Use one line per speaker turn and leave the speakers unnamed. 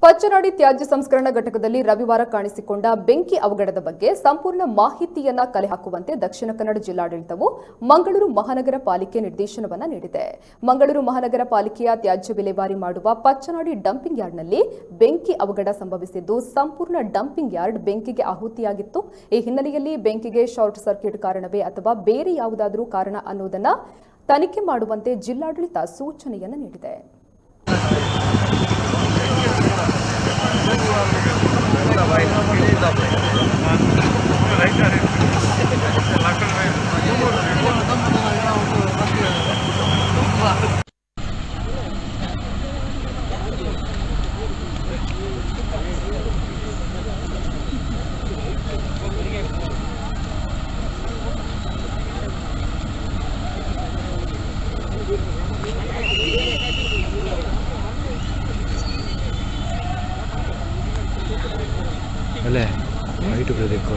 ಪಚ್ಚನಾಡಿ ತ್ಯಾಜ್ಯ ಸಂಸ್ಕರಣಾ ಘಟಕದಲ್ಲಿ ರವಿವಾರ ಕಾಣಿಸಿಕೊಂಡ ಬೆಂಕಿ ಅವಘಡದ ಬಗ್ಗೆ ಸಂಪೂರ್ಣ ಮಾಹಿತಿಯನ್ನ ಕಲೆ ಹಾಕುವಂತೆ ದಕ್ಷಿಣ ಕನ್ನಡ ಜಿಲ್ಲಾಡಳಿತವು ಮಂಗಳೂರು ಮಹಾನಗರ ಪಾಲಿಕೆ ನಿರ್ದೇಶನವನ್ನ ನೀಡಿದೆ. ಮಂಗಳೂರು ಮಹಾನಗರ ಪಾಲಿಕೆಯ ತ್ಯಾಜ್ಯ ವಿಲೇವಾರಿ ಮಾಡುವ ಪಚ್ಚನಾಡಿ ಡಂಪಿಂಗ್ ಯಾರ್ಡ್ನಲ್ಲಿ ಬೆಂಕಿ ಅವಘಡ ಸಂಭವಿಸಿದ್ದು ಸಂಪೂರ್ಣ ಡಂಪಿಂಗ್ ಯಾರ್ಡ್ ಬೆಂಕಿಗೆ ಆಹುತಿಯಾಗಿತ್ತು. ಈ ಹಿನ್ನೆಲೆಯಲ್ಲಿ ಬೆಂಕಿಗೆ ಶಾರ್ಟ್ ಸರ್ಕ್ಯೂಟ್ ಕಾರಣವೇ ಅಥವಾ ಬೇರೆ ಯಾವುದಾದರೂ ಕಾರಣ ಅನ್ನೋದನ್ನ ತನಿಖೆ ಮಾಡುವಂತೆ ಜಿಲ್ಲಾಡಳಿತ ಸೂಚನೆಯನ್ನು ನೀಡಿದೆ.
अले लाइट ऊपर देखो